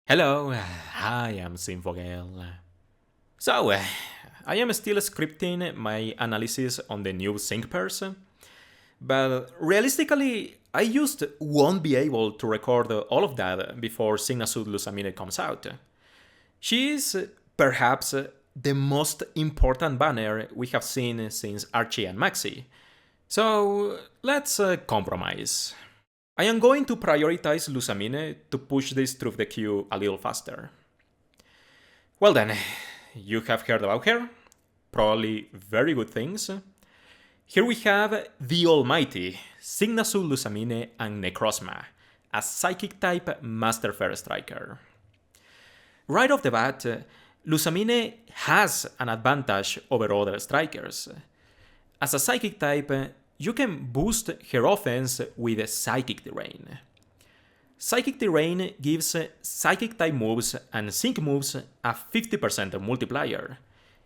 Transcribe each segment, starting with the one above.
Hello, I am Zinfogel. So, I am still scripting my analysis on the new sync pairs, but realistically, I just won't be able to record all of that before Sygna Lusamine comes out. She is perhaps the most important banner we have seen since Archie and Maxi, so let's compromise. I am going to prioritize Lusamine to push this through the queue a little faster. Well then, you have heard about her, probably very good things. Here we have the almighty Sygna Lusamine and Necrozma, a psychic type Master Fair Striker. Right off the bat, Lusamine has an advantage over other strikers. As a psychic type, you can boost her offense with Psychic Terrain. Psychic Terrain gives Psychic type moves and Sync moves a 50% multiplier.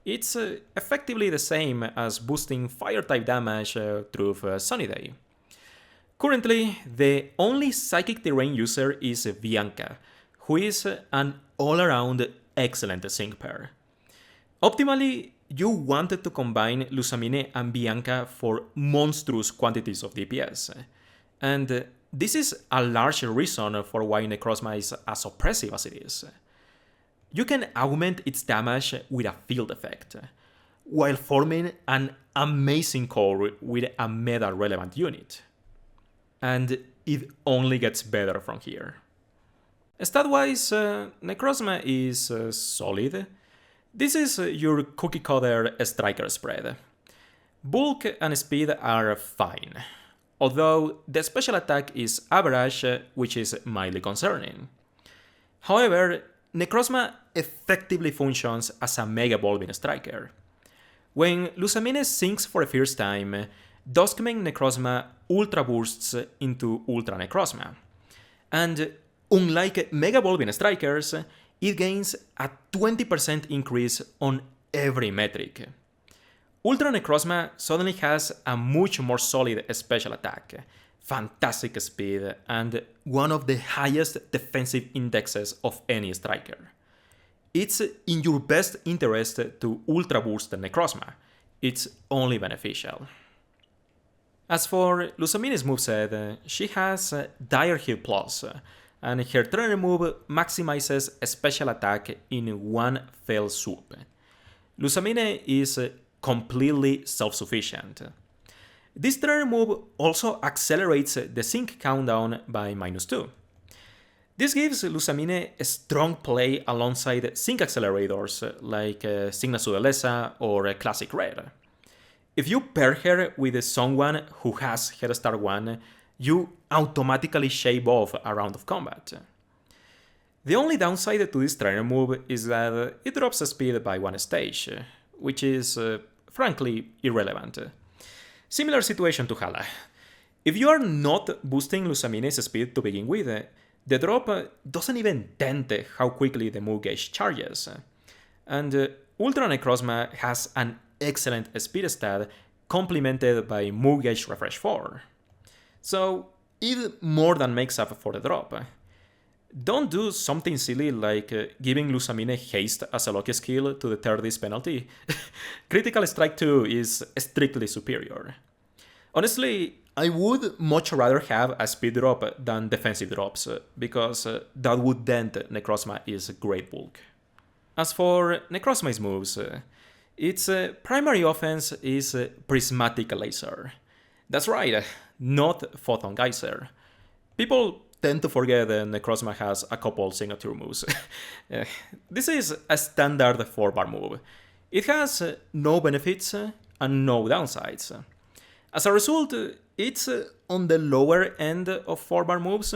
It's effectively the same as boosting Fire type damage through Sunny Day. Currently, the only Psychic Terrain user is Bianca, who is an all-around excellent sync pair. Optimally, you wanted to combine Lusamine and Bianca for monstrous quantities of DPS, and this is a large reason for why Necrozma is as oppressive as it is. You can augment its damage with a field effect, while forming an amazing core with a meta-relevant unit. And it only gets better from here. Stat-wise, Necrozma is solid. This is your cookie-cutter striker spread. Bulk and speed are fine, although the special attack is average, which is mildly concerning. However, Necrozma effectively functions as a Mega Evolving striker. When Lusamine sinks for the first time, Duskmane Necrozma Ultra bursts into Ultra Necrozma, and unlike Mega Evolving strikers, it gains a 20% increase on every metric. Ultra Necrozma suddenly has a much more solid special attack, fantastic speed, and one of the highest defensive indexes of any striker. It's in your best interest to Ultra Boost Necrozma. It's only beneficial. As for Lusamine's moveset, she has Dire Heal Plus, and her trainer move maximizes special attack in one fell swoop. Lusamine is completely self-sufficient. This trainer move also accelerates the sync countdown by -2. This gives Lusamine a strong play alongside sync accelerators like Sygna Sudeleza or Classic Red. If you pair her with someone who has Head Start 1, you automatically shave off a round of combat. The only downside to this trainer move is that it drops speed by one stage, which is, frankly, irrelevant. Similar situation to Hala. If you are not boosting Lusamine's speed to begin with, the drop doesn't even dent how quickly the move gauge charges. And Ultra Necrozma has an excellent speed stat complemented by move gauge refresh 4. So it more than makes up for the drop. Don't do something silly like giving Lusamine haste as a lucky skill to deter this penalty. Critical Strike 2 is strictly superior. Honestly, I would much rather have a speed drop than defensive drops, because that would dent Necrozma's great bulk. As for Necrozma's moves, its primary offense is Prismatic Laser. That's right, not Photon Geyser. People tend to forget that Necrozma has a couple signature moves. This is a standard 4-bar move. It has no benefits and no downsides. As a result, it's on the lower end of 4-bar moves.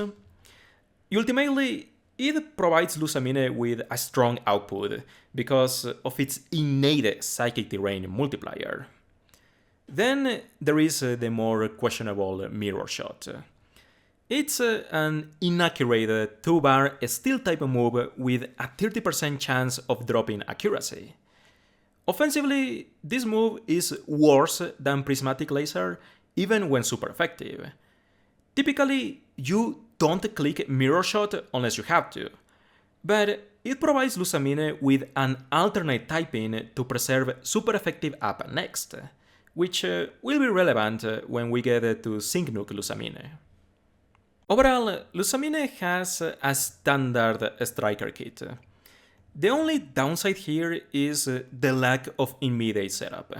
Ultimately, it provides Lusamine with a strong output because of its innate Psychic Terrain multiplier. Then there is the more questionable Mirror Shot. It's an inaccurate 2-bar Steel type move with a 30% chance of dropping accuracy. Offensively, this move is worse than Prismatic Laser even when super effective. Typically, you don't click Mirror Shot unless you have to, but it provides Lusamine with an alternate typing to preserve super effective up next, which will be relevant when we get to Sygna Lusamine. Overall, Lusamine has a standard striker kit. The only downside here is the lack of immediate setup.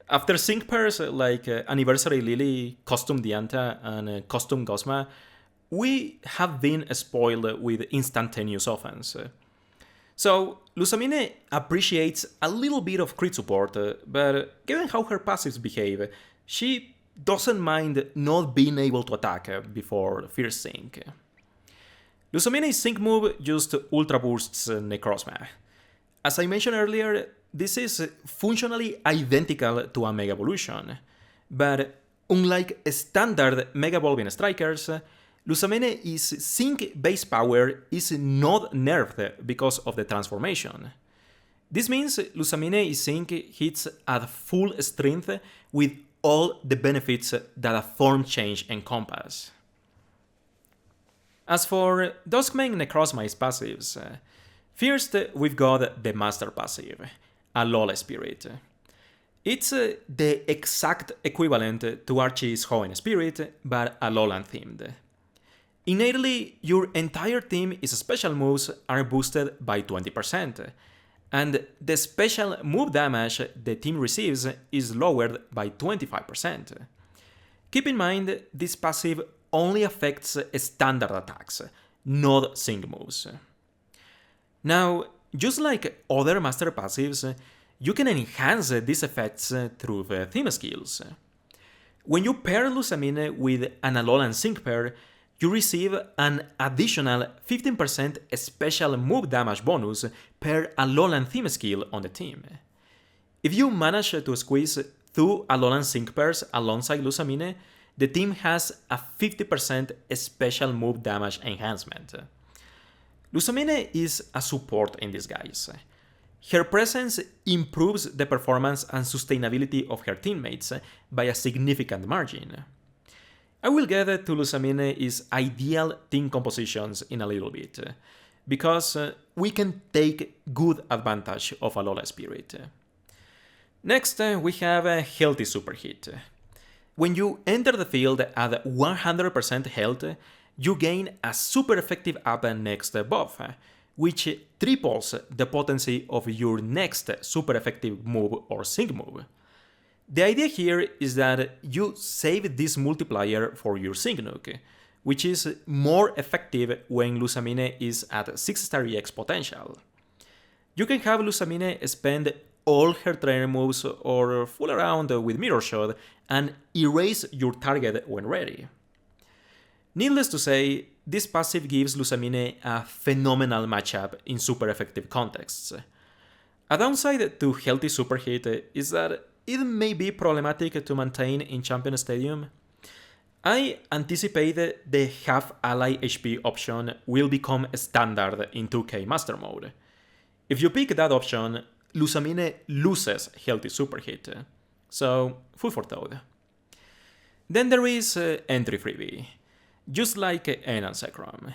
After sync pairs like Anniversary Lily, Custom Dianta, and Custom Gosma, we have been spoiled with instantaneous offense. So, Lusamine appreciates a little bit of crit support, but given how her passives behave, she doesn't mind not being able to attack before first sync. Lusamine's sync move just ultra boosts Necrozma. As I mentioned earlier, this is functionally identical to a Mega Evolution, but unlike standard Mega Evolving Strikers, Lusamine's sync base power is not nerfed because of the transformation. This means Lusamine's sync hits at full strength with all the benefits that a form change encompass. As for Duskmane Necrozma's passives, first we've got the Master passive, Alola Spirit. It's the exact equivalent to Archie's Hoenn Spirit, but Alolan themed. Innately, your entire team's special moves are boosted by 20%, and the special move damage the team receives is lowered by 25%. Keep in mind, this passive only affects standard attacks, not sync moves. Now, just like other master passives, you can enhance these effects through the theme skills. When you pair Lusamine with an Alolan sync pair, you receive an additional 15% special move damage bonus per Alolan theme skill on the team. If you manage to squeeze 2 Alolan sync pairs alongside Lusamine, the team has a 50% special move damage enhancement. Lusamine is a support in disguise. Her presence improves the performance and sustainability of her teammates by a significant margin. I will get to Lusamine's ideal team compositions in a little bit, because we can take good advantage of Alola Spirit. Next, we have a Healthy Super Hit. When you enter the field at 100% health, you gain a super effective up next buff, which triples the potency of your next super effective move or sync move. The idea here is that you save this multiplier for your sync nuke, which is more effective when Lusamine is at 6-star EX potential. You can have Lusamine spend all her trainer moves or fool around with Mirror Shot and erase your target when ready. Needless to say, this passive gives Lusamine a phenomenal matchup in super effective contexts. A downside to Healthy Super Hit is that it may be problematic to maintain in Champion Stadium. I anticipate the half ally HP option will become standard in 2K Master Mode. If you pick that option, Lusamine loses Healthy Super Hit, so food for thought. Then there is Entry Freebie, just like Enan Zekrom.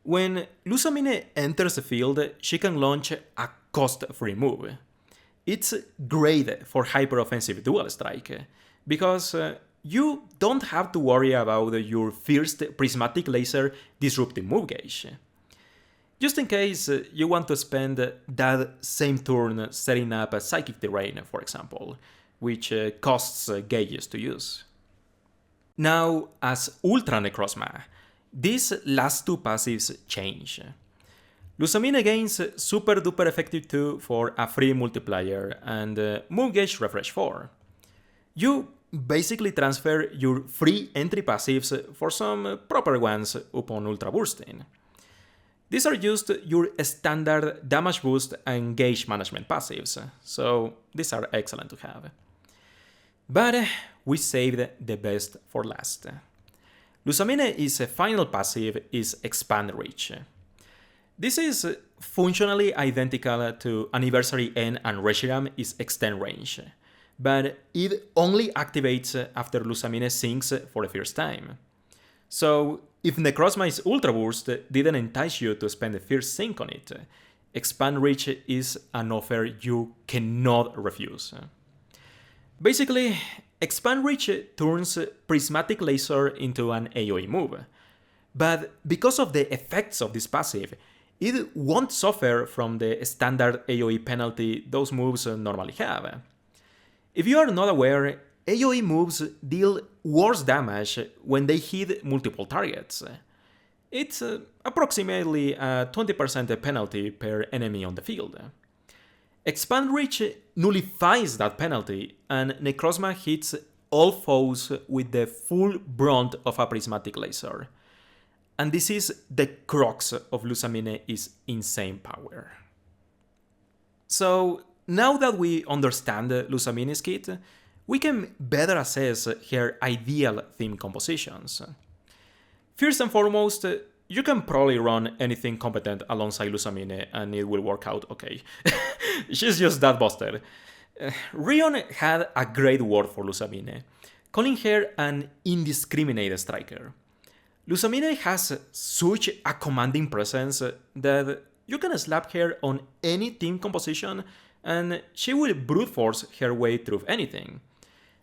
When Lusamine enters the field, she can launch a cost-free move. It's great for hyper-offensive dual strike, because you don't have to worry about your first prismatic laser disrupting move gauge. Just in case you want to spend that same turn setting up a Psychic Terrain, for example, which costs gauges to use. Now, as Ultra Necrozma, these last two passives change. Lusamine gains Super Duper Effective 2 for a free multiplier and Move Gauge Refresh 4. You basically transfer your free entry passives for some proper ones upon Ultra Bursting. These are just your standard damage boost and gauge management passives, so these are excellent to have. But we saved the best for last. Lusamine's final passive is Expand Reach. This is functionally identical to Anniversary N and Reshiram is Extend Range, but it only activates after Lusamine sinks for the first time. So if Necrozma's Ultra Burst didn't entice you to spend the first sync on it, Expand Reach is an offer you cannot refuse. Basically, Expand Reach turns Prismatic Laser into an AoE move, but because of the effects of this passive, it won't suffer from the standard AoE penalty those moves normally have. If you are not aware, AoE moves deal worse damage when they hit multiple targets. It's approximately a 20% penalty per enemy on the field. Expand Reach nullifies that penalty, and Necrozma hits all foes with the full brunt of a Prismatic Laser. And this is the crux of Lusamine's insane power. So, now that we understand Lusamine's kit, we can better assess her ideal theme compositions. First and foremost, you can probably run anything competent alongside Lusamine and it will work out okay. She's just that busted. Rion had a great word for Lusamine, calling her an indiscriminate striker. Lusamine has such a commanding presence that you can slap her on any team composition and she will brute force her way through anything.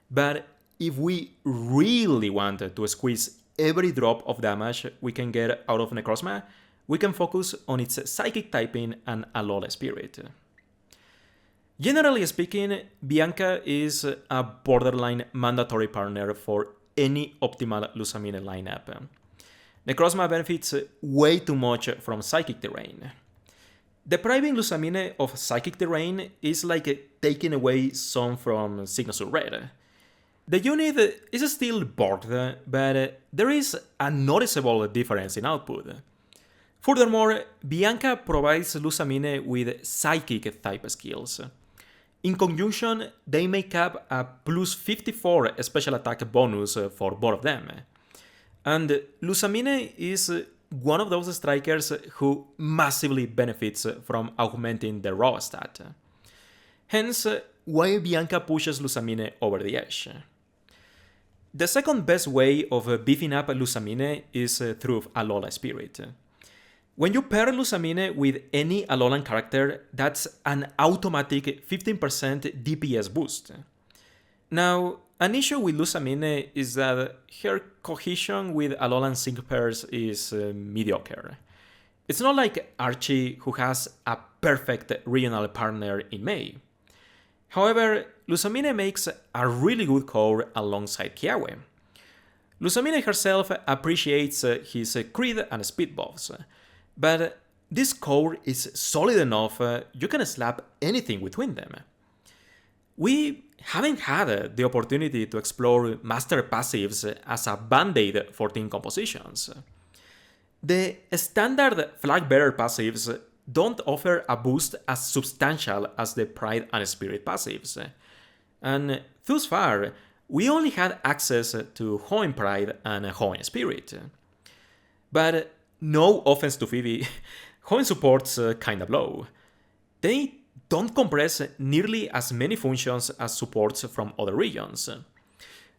But if we really want to squeeze every drop of damage we can get out of Necrozma, we can focus on its psychic typing and Alola Spirit. Generally speaking, Bianca is a borderline mandatory partner for any optimal Lusamine lineup. Necrozma benefits way too much from Psychic Terrain. Depriving Lusamine of Psychic Terrain is like taking away some from Signature Red. The unit is still bored, but there is a noticeable difference in output. Furthermore, Bianca provides Lusamine with Psychic type skills. In conjunction, they make up a plus 54 special attack bonus for both of them. And Lusamine is one of those strikers who massively benefits from augmenting the raw stat. Hence, why Bianca pushes Lusamine over the edge. The second best way of beefing up Lusamine is through Alola Spirit. When you pair Lusamine with any Alolan character, that's an automatic 15% DPS boost. Now, an issue with Lusamine is that her cohesion with Alolan sync pairs is mediocre. It's not like Archie, who has a perfect regional partner in May. However, Lusamine makes a really good core alongside Kiawe. Lusamine herself appreciates his crit and speed buffs, but this core is solid enough you can slap anything between them. We haven't had the opportunity to explore master passives as a band-aid for team compositions. The standard flag bearer passives don't offer a boost as substantial as the Pride and Spirit passives, and thus far, we only had access to Hoenn Pride and Hoenn Spirit. But no offense to Phoebe, Hoenn supports kinda blow. They don't compress nearly as many functions as supports from other regions.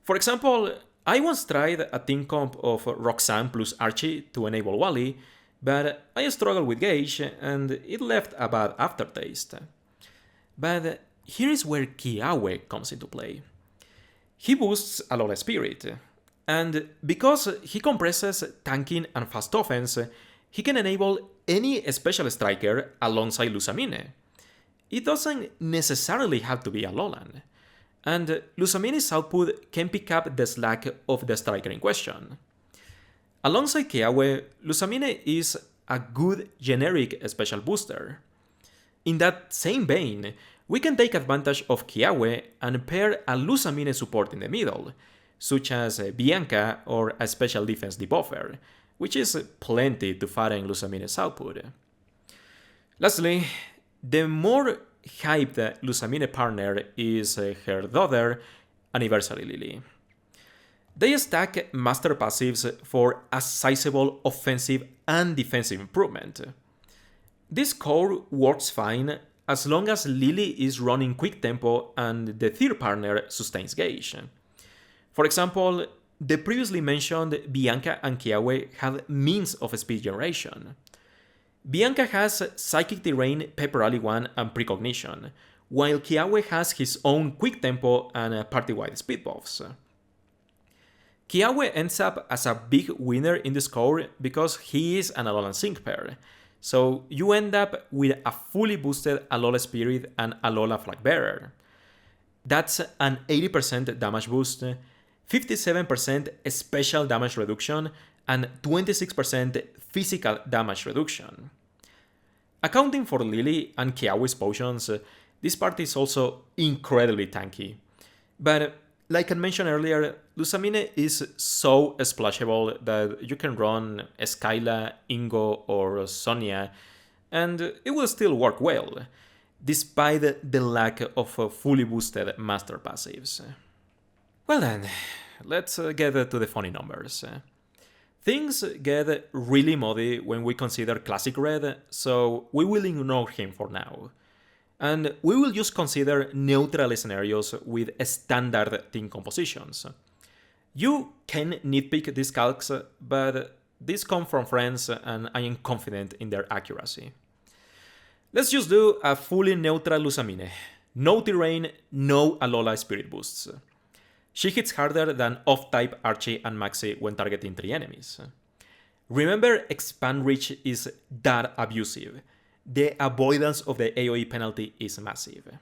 For example, I once tried a team comp of Roxanne plus Archie to enable Wally, but I struggled with Gage and it left a bad aftertaste. But here is where Kiawe comes into play. He boosts Alola Spirit, and because he compresses tanking and fast offense, he can enable any special striker alongside Lusamine. It doesn't necessarily have to be Alolan, and Lusamine's output can pick up the slack of the striker in question. Alongside Kiawe, Lusamine is a good generic special booster. In that same vein, we can take advantage of Kiawe and pair a Lusamine support in the middle, such as Bianca or a special defense debuffer, which is plenty to fatten Lusamine's output. Lastly, the more hyped Lusamine partner is her daughter, Anniversary Lily. They stack master passives for a sizable offensive and defensive improvement. This core works fine as long as Lily is running quick tempo and the third partner sustains gauge. For example, the previously mentioned Bianca and Kiawe have means of speed generation. Bianca has Psychic Terrain, Pepper Alley 1, and Precognition, while Kiawe has his own Quick Tempo and party-wide speed buffs. Kiawe ends up as a big winner in the score because he is an Alolan Sync pair, so you end up with a fully boosted Alola Spirit and Alola Flag Bearer. That's an 80% damage boost, 57% special damage reduction, and 26% physical damage reduction. Accounting for Lily and Kiawe's potions, this part is also incredibly tanky. But like I mentioned earlier, Lusamine is so splashable that you can run Skyla, Ingo, or Sonia, and it will still work well, despite the lack of fully boosted master passives. Well then, let's get to the funny numbers. Things get really muddy when we consider Classic Red, so we will ignore him for now. And we will just consider neutral scenarios with standard team compositions. You can nitpick these calcs, but these come from friends and I am confident in their accuracy. Let's just do a fully neutral Lusamine. No terrain, no Alola Spirit boosts. She hits harder than off-type Archie and Maxi when targeting 3 enemies. Remember, Expand Reach is that abusive. The avoidance of the AoE penalty is massive.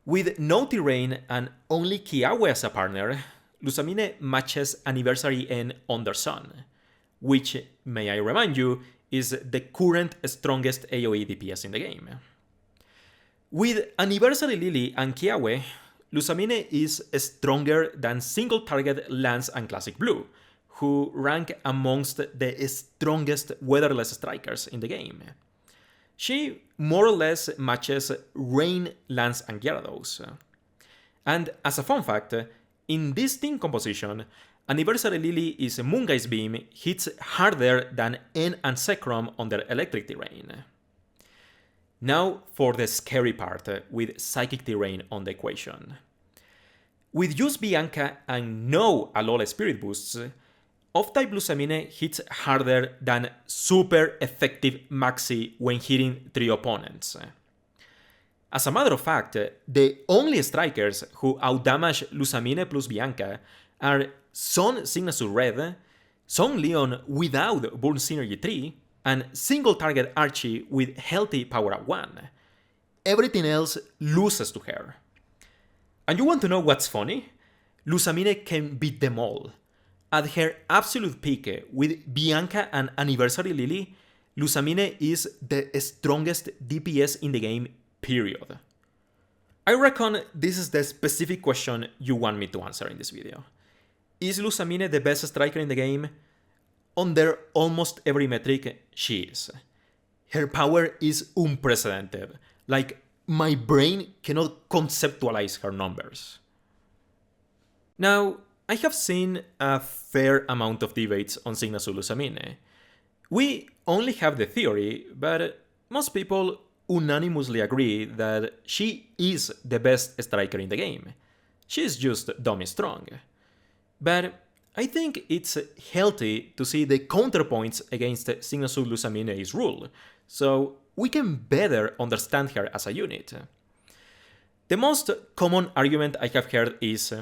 With no terrain and only Kiawe as a partner, Lusamine matches Anniversary N Under Sun, which, may I remind you, is the current strongest AoE DPS in the game. With Anniversary Lily and Kiawe, Lusamine is stronger than single target Lance and Classic Blue, who rank amongst the strongest weatherless strikers in the game. She more or less matches Rain, Lance, and Gyarados. And as a fun fact, in this team composition, Anniversary Lily is Moongeist Beam hits harder than N and Zekrom on their electric terrain. Now for the scary part with Psychic Terrain on the equation. With just Bianca and no Alola Spirit boosts, off-type Lusamine hits harder than super effective Maxi when hitting 3 opponents. As a matter of fact, the only strikers who outdamage Lusamine plus Bianca are Son Sygna Red, Son Leon without Burn Synergy 3, and single target Archie with healthy power up 1. Everything else loses to her. And you want to know what's funny? Lusamine can beat them all. At her absolute peak with Bianca and Anniversary Lily, Lusamine is the strongest DPS in the game, period. I reckon this is the specific question you want me to answer in this video. Is Lusamine the best striker in the game? Under almost every metric, she is. Her power is unprecedented. Like, my brain cannot conceptualize her numbers. Now, I have seen a fair amount of debates on Sygna Lusamine. We only have the theory, but most people unanimously agree that she is the best striker in the game. She's just dummy strong. But I think it's healthy to see the counterpoints against Sygna Lusamine's rule, so we can better understand her as a unit. The most common argument I have heard is,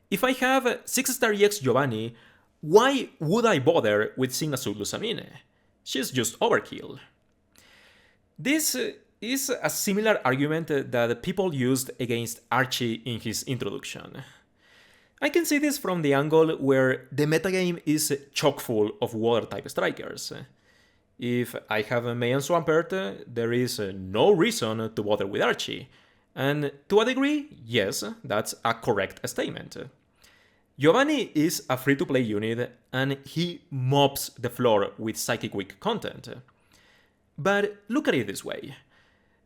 if I have 6-star EX Giovanni, why would I bother with Sygna Lusamine? She's just overkill. This is a similar argument that people used against Archie in his introduction. I can see this from the angle where the metagame is chock full of water-type strikers. If I have a May and Swampert, there is no reason to bother with Archie. And to a degree, yes, that's a correct statement. Giovanni is a free-to-play unit, and he mops the floor with Psychic Weak content. But look at it this way.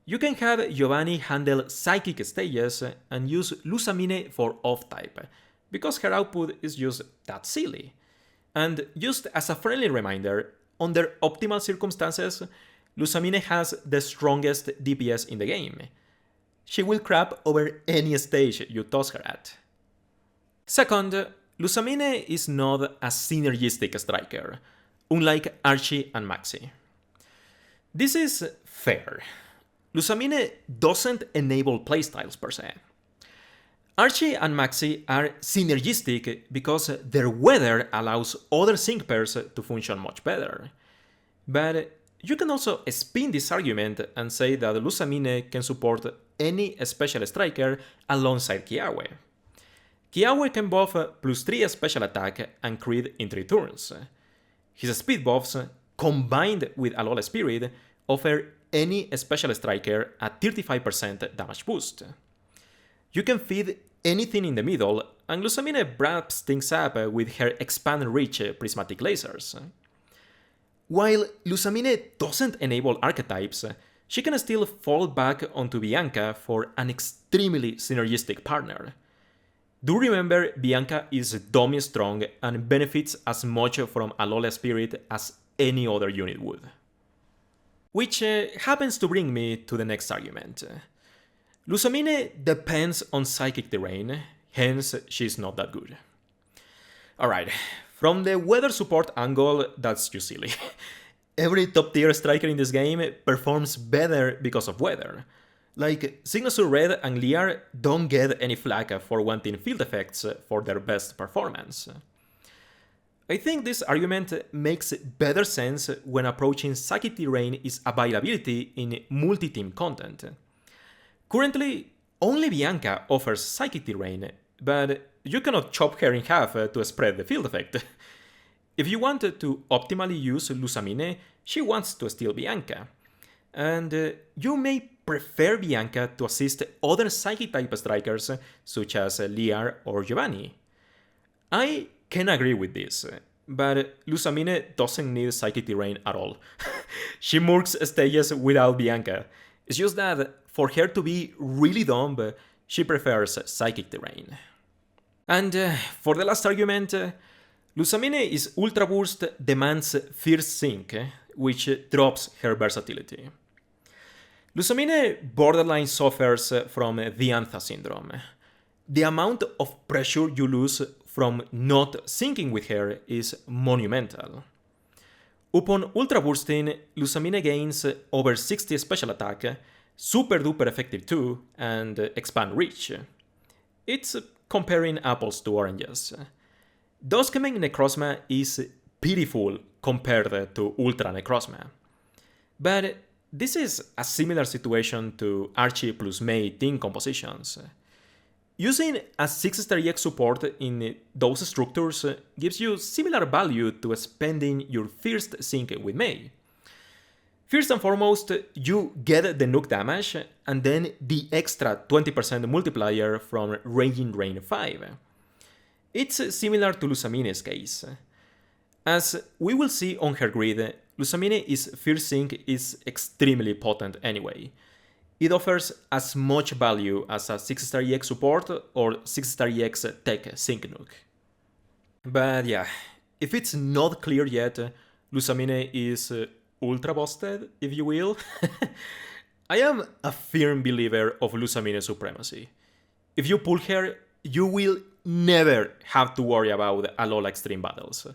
You can have Giovanni handle Psychic stages and use Lusamine for off-type, because her output is just that silly. And just as a friendly reminder, under optimal circumstances, Lusamine has the strongest DPS in the game. She will crap over any stage you toss her at. Second, Lusamine is not a synergistic striker, unlike Archie and Maxi. This is fair. Lusamine doesn't enable playstyles per se. Archie and Maxi are synergistic because their weather allows other sync pairs to function much better. But you can also spin this argument and say that Lusamine can support any special striker alongside Kiawe. Kiawe can buff +3 special attack and crit in 3 turns. His speed buffs, combined with Alola Spirit, offer any special striker a 35% damage boost. You can feed anything in the middle, and Lusamine wraps things up with her expand reach prismatic lasers. While Lusamine doesn't enable archetypes, she can still fall back onto Bianca for an extremely synergistic partner. Do remember, Bianca is dummy strong and benefits as much from Alola Spirit as any other unit would. Which happens to bring me to the next argument. Lusamine depends on Psychic Terrain, hence she's not that good. Alright, from the weather support angle, that's just silly. Every top tier striker in this game performs better because of weather. Like, Sygna Red and Liar don't get any flack for wanting field effects for their best performance. I think this argument makes better sense when approaching Psychic Terrain's availability in multi-team content. Currently, only Bianca offers Psychic Terrain, but you cannot chop her in half to spread the field effect. If you want to optimally use Lusamine, she wants to steal Bianca. And you may prefer Bianca to assist other Psychic-type strikers such as Liar or Giovanni. I can agree with this, but Lusamine doesn't need Psychic Terrain at all. She murks stages without Bianca. It's just that for her to be really dumb, she prefers Psychic Terrain. And for the last argument, Lusamine's Ultra Burst demands Fierce Sync, which drops her versatility. Lusamine borderline suffers from Diantha syndrome. The amount of pressure you lose from not syncing with her is monumental. Upon Ultra Bursting, Lusamine gains over 60 special attack, super duper effective too, and expand reach. It's comparing apples to oranges. Duskmane Necrozma is pitiful compared to Ultra Necrozma. But this is a similar situation to Archie plus May team compositions. Using a 6-star EX support in those structures gives you similar value to spending your first sync with May. First and foremost, you get the nuke damage and then the extra 20% multiplier from Raging Rain 5. It's similar to Lusamine's case. As we will see on her grid, Lusamine's First Sync is extremely potent anyway. It offers as much value as a 6-star EX support or 6-star EX tech sync nuke. But yeah, if it's not clear yet, Lusamine is ultra busted, if you will. I am a firm believer of Lusamine supremacy. If you pull her, you will never have to worry about Alola Extreme battles.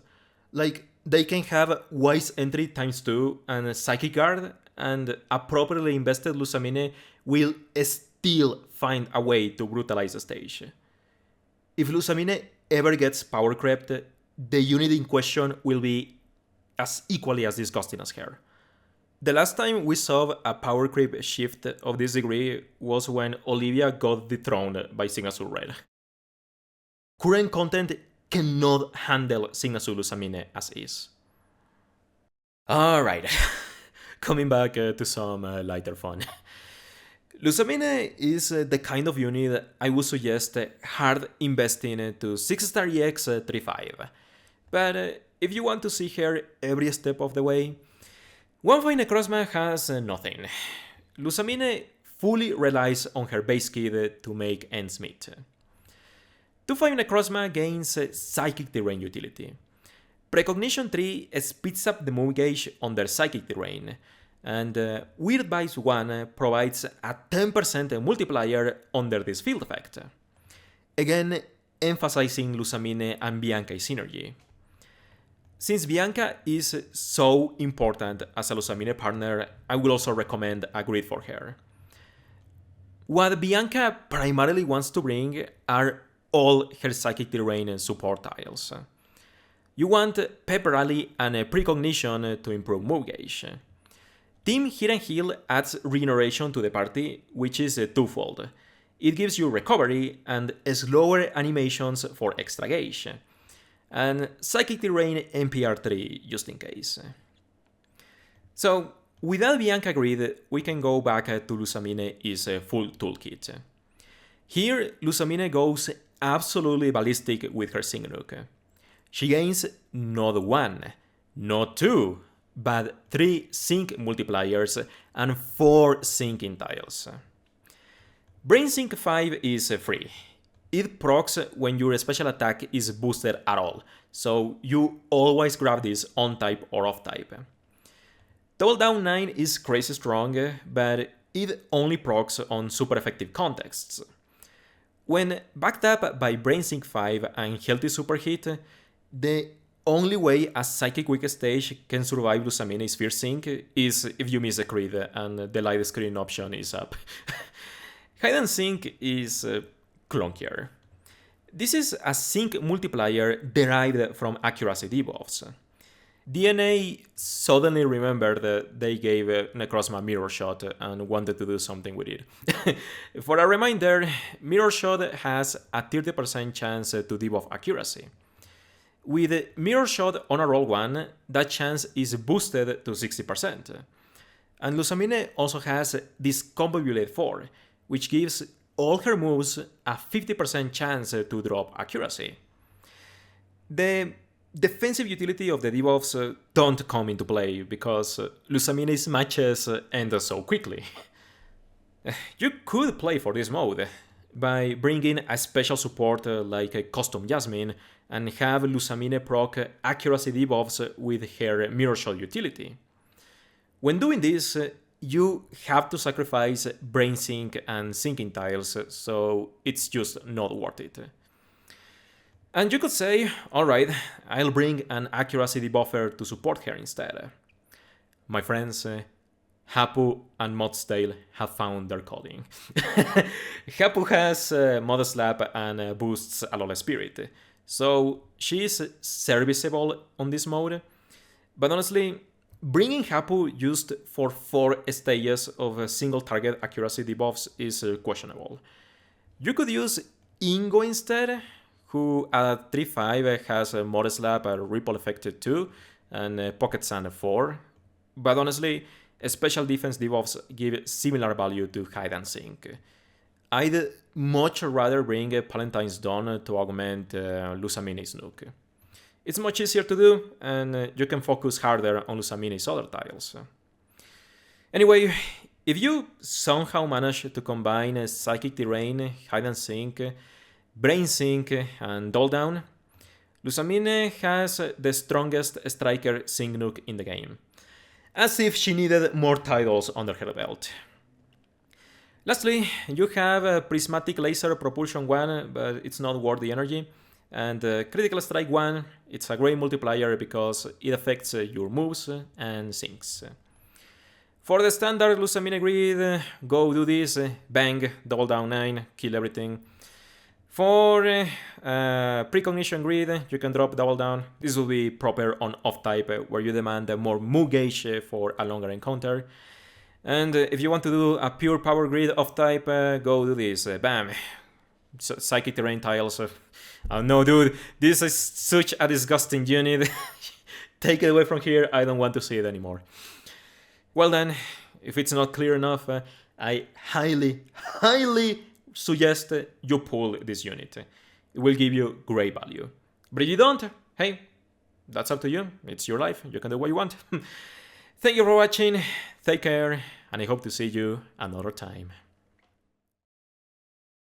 Like, they can have Wise Entry ×2 and Psychic Guard, and a properly invested Lusamine will still find a way to brutalize the stage. If Lusamine ever gets power crept, the unit in question will be as equally as disgusting as her. The last time we saw a power creep shift of this degree was when Olivia got dethroned by Sygna Red. Current content cannot handle Sygna Lusamine as is. Alright, coming back to some lighter fun. Lusamine is the kind of unit I would suggest hard investing to 6-star EX 3-5. But if you want to see her every step of the way, 1-5 Necrozma has nothing. Lusamine fully relies on her base kit to make ends meet. 2-5 Necrozma gains Psychic Terrain utility. Precognition 3 speeds up the move gauge on their Psychic Terrain, and Weird Vibes 1 provides a 10% multiplier under this field effect. Again, emphasizing Lusamine and Bianca's synergy. Since Bianca is so important as a Lusamine partner, I will also recommend a grid for her. What Bianca primarily wants to bring are all her Psychic Terrain and support tiles. You want Pepper Rally and Precognition to improve move gauge. Team Hidden Heal adds regeneration to the party, which is twofold. It gives you recovery and slower animations for extra gauge. And Psychic Terrain NPR3 just in case. So, without Bianca Grid, we can go back to Lusamine's full toolkit. Here, Lusamine goes absolutely ballistic with her Sync. She gains not 1, not 2, but 3 Sync multipliers and 4 Syncing tiles. Brain Sync 5 is free. It procs when your special attack is boosted at all, so you always grab this on type or off type. Double Down 9 is crazy strong, but it only procs on super effective contexts. When backed up by Brain Sync 5 and Healthy Super Hit, the only way a Psychic Weak stage can survive Lusamine's Fierce Sync is if you miss a crit and the light screen option is up. Hidden Sync is clunkier. This is a Sync multiplier derived from accuracy debuffs. DNA suddenly remembered that they gave Necrozma Mirror Shot and wanted to do something with it. For a reminder, Mirror Shot has a 30% chance to debuff accuracy. With Mirror Shot on a roll 1, that chance is boosted to 60%. And Lusamine also has Discombobulate 4, which gives all her moves a 50% chance to drop accuracy. The defensive utility of the debuffs don't come into play because Lusamine's matches end so quickly. You could play for this mode by bringing a special support like a Custom Jasmine and have Lusamine proc accuracy debuffs with her Mirror Shot utility. When doing this, you have to sacrifice Brain Sync and Syncing tiles, so it's just not worth it. And you could say, alright, I'll bring an accuracy debuffer to support her instead. My friends, Hapu and Modstale have found their calling. Hapu has Mod Slap and boosts Alola Spirit, so she is serviceable on this mode, but honestly, bringing Hapu used for 4 stages of single target accuracy debuffs is questionable. You could use Ingo instead, who at 3-5 has a Mod Slap, a Ripple Effect 2, and Pocket Sand 4, but honestly, special defense debuffs give similar value to Hide and Sync. I'd much rather bring Palentine's Dawn to augment Lusamine's Nuke. It's much easier to do, and you can focus harder on Lusamine's other tiles. Anyway, if you somehow manage to combine Psychic Terrain, Hide and Sync, Brain Sync, and Dull Down, Lusamine has the strongest striker Sync Nuke in the game. As if she needed more titles under her belt. Lastly, you have Prismatic Laser Propulsion 1, but it's not worth the energy. And Critical Strike 1, it's a great multiplier because it affects your moves and syncs. For the standard Lusamine grid, go do this, bang, Double Down 9, kill everything. For Precognition grid, you can drop Double Down. This will be proper on off-type, where you demand more move gauge for a longer encounter. And if you want to do a pure power grid off-type, go do this, bam. Psychic Terrain tiles. Oh no, dude, this is such a disgusting unit. Take it away from here, I don't want to see it anymore. Well then, if it's not clear enough, I highly suggest you pull this unit. It will give you great value. But if you don't, hey, that's up to you. It's your life. You can do what you want. Thank you for watching. Take care, and I hope to see you another time.